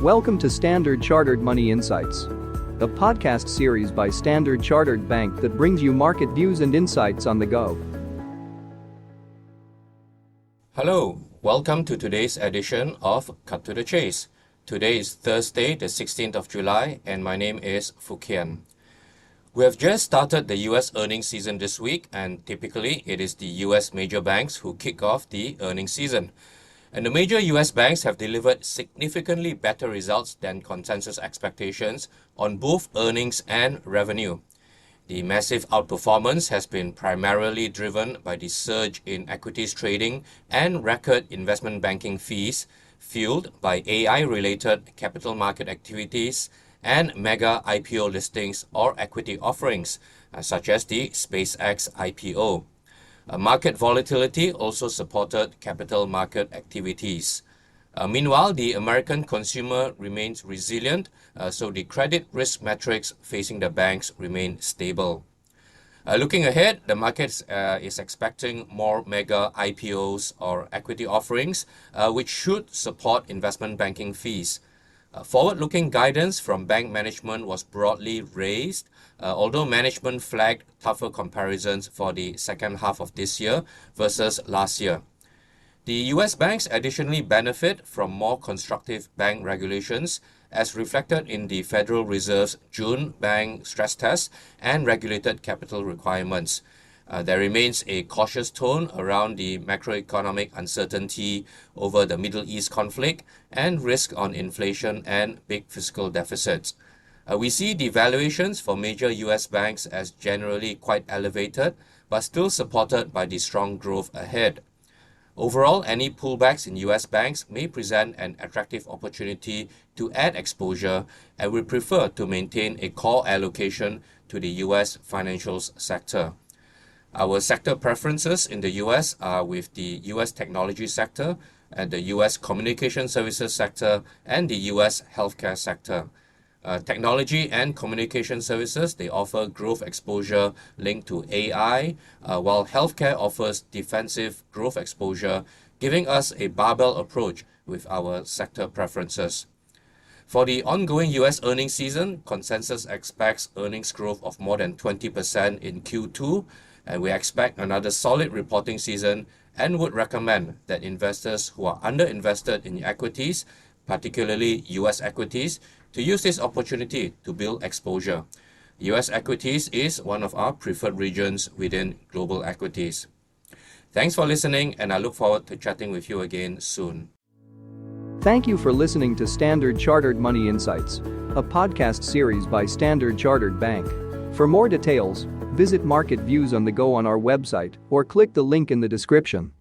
Welcome to Standard Chartered Money Insights, a podcast series by Standard Chartered Bank that brings you market views and insights on the go. Hello, welcome to today's edition of Cut to the Chase. Today is Thursday, the 16th of July, and my name is Fook Hien. We have just started the US earnings season this week, and typically it is the US major banks who kick off the earnings season. And the major US banks have delivered significantly better results than consensus expectations on both earnings and revenue. The massive outperformance has been primarily driven by the surge in equities trading and record investment banking fees, fueled by AI-related capital market activities and mega IPO listings or equity offerings, such as the SpaceX IPO. Market volatility also supported capital market activities. Meanwhile, the American consumer remains resilient, so the credit risk metrics facing the banks remain stable. Looking ahead, the market is expecting more mega IPOs or equity offerings, which should support investment banking fees. Forward-looking guidance from bank management was broadly raised, although management flagged tougher comparisons for the second half of this year versus last year. The US banks additionally benefit from more constructive bank regulations, as reflected in the Federal Reserve's June bank stress test and regulated capital requirements. There remains a cautious tone around the macroeconomic uncertainty over the Middle East conflict and risk on inflation and big fiscal deficits. We see the valuations for major US banks as generally quite elevated, but still supported by the strong growth ahead. Overall, any pullbacks in US banks may present an attractive opportunity to add exposure, and we prefer to maintain a core allocation to the US financials sector. Our sector preferences in the US are with the US technology sector and the US communication services sector and the US healthcare sector. Technology and communication services, they offer growth exposure linked to AI, while healthcare offers defensive growth exposure, giving us a barbell approach with our sector preferences. For the ongoing US earnings season, consensus expects earnings growth of more than 20% in Q2, and we expect another solid reporting season and would recommend that investors who are underinvested in equities, particularly US equities, to use this opportunity to build exposure. US equities is one of our preferred regions within global equities. Thanks for listening, and I look forward to chatting with you again soon. Thank you for listening to Standard Chartered Money Insights, a podcast series by Standard Chartered Bank. For more details, visit Market Views on the Go on our website or click the link in the description.